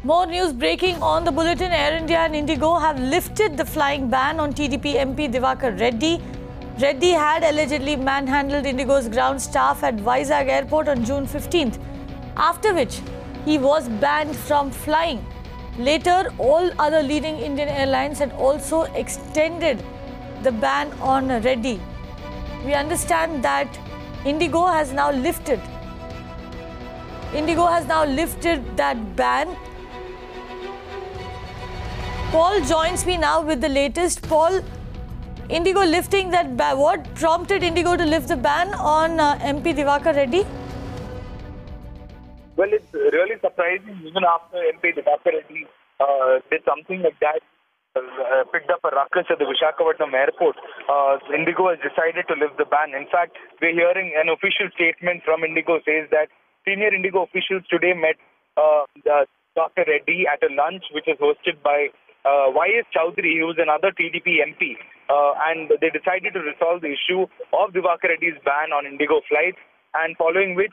More news breaking on the bulletin. Air India and IndiGo have lifted the flying ban on TDP MP Diwakar Reddy. Reddy had allegedly manhandled IndiGo's ground staff at Vizag airport on June 15th, after which he was banned from flying. Later, all other leading Indian airlines had also extended the ban on Reddy. We understand that IndiGo has now lifted that ban. Paul joins me now with the latest. Paul, IndiGo lifting that ban. What prompted IndiGo to lift the ban on MP Diwakar Reddy? Well, it's really surprising. Even after MP Diwakar Reddy did something like that, picked up a ruckus at the Visakhapatnam airport, IndiGo has decided to lift the ban. In fact, we're hearing an official statement from IndiGo says that senior IndiGo officials today met Dr. Reddy at a lunch which was hosted by Y.S. Chowdhury, who was another TDP MP, and they decided to resolve the issue of Diwakar Reddy's ban on IndiGo flights, and following which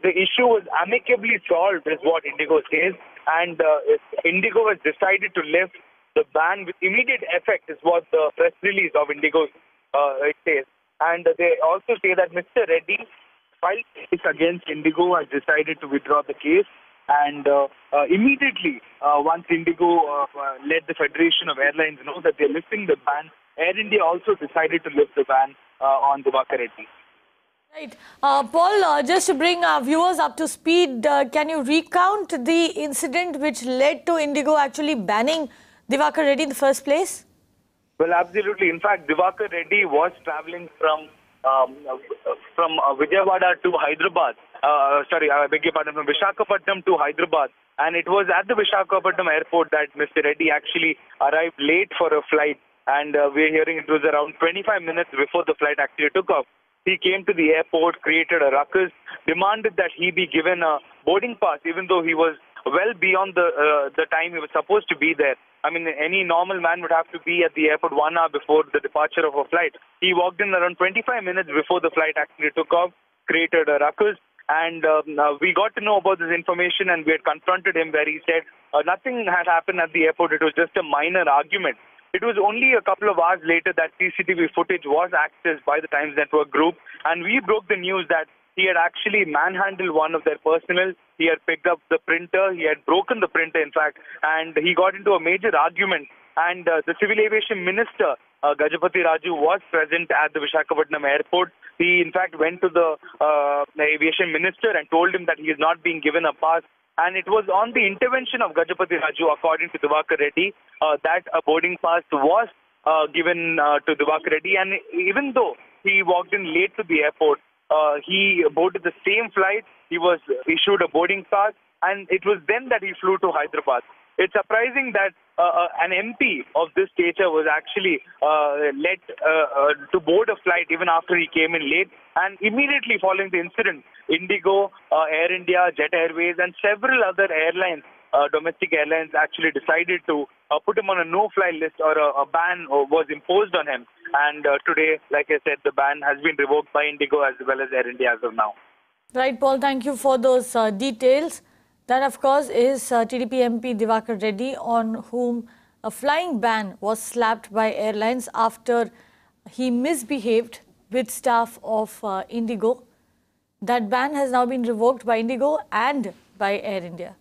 the issue was amicably solved, is what IndiGo says, and IndiGo has decided to lift the ban with immediate effect, is what the press release of IndiGo it says. And they also say that Mr. Reddy filed case against IndiGo, has decided to withdraw the case. And immediately, once IndiGo let the Federation of Airlines know that they're lifting the ban, Air India also decided to lift the ban on Diwakar Reddy. Right. Paul, just to bring our viewers up to speed, can you recount the incident which led to IndiGo actually banning Diwakar Reddy in the first place? Well, absolutely. In fact, Diwakar Reddy was traveling from Vijayawada to Hyderabad. I beg your pardon, from Visakhapatnam to Hyderabad. And it was at the Visakhapatnam airport that Mr. Reddy actually arrived late for a flight. And we're hearing it was around 25 minutes before the flight actually took off. He came to the airport, created a ruckus, demanded that he be given a boarding pass, even though he was well beyond the time he was supposed to be there. I mean, any normal man would have to be at the airport 1 hour before the departure of a flight. He walked in around 25 minutes before the flight actually took off, created a ruckus, and we got to know about this information, and we had confronted him where he said nothing had happened at the airport. It was just a minor argument. It was only a couple of hours later that CCTV footage was accessed by the Times Network group, and we broke the news that he had actually manhandled one of their personnel. He had picked up the printer. He had broken the printer, in fact, and he got into a major argument. And the Civil Aviation Minister, Gajapati Raju, was present at the Visakhapatnam airport. He, in fact, went to the Aviation Minister and told him that he is not being given a pass. And it was on the intervention of Gajapati Raju, according to Diwakar Reddy, that a boarding pass was given to Diwakar Reddy. And even though he walked in late to the airport, he boarded the same flight. He was issued a boarding pass, and it was then that he flew to Hyderabad. It's surprising that an MP of this stature was actually let to board a flight even after he came in late. And immediately following the incident, IndiGo, Air India, Jet Airways, and several other airlines, domestic airlines, actually decided to put him on a no-fly list, or a ban was imposed on him. And today, like I said, the ban has been revoked by IndiGo as well as Air India as of now. Right, Paul, thank you for those details. That, of course, is TDP MP Diwakar Reddy, on whom a flying ban was slapped by airlines after he misbehaved with staff of IndiGo. That ban has now been revoked by IndiGo and by Air India.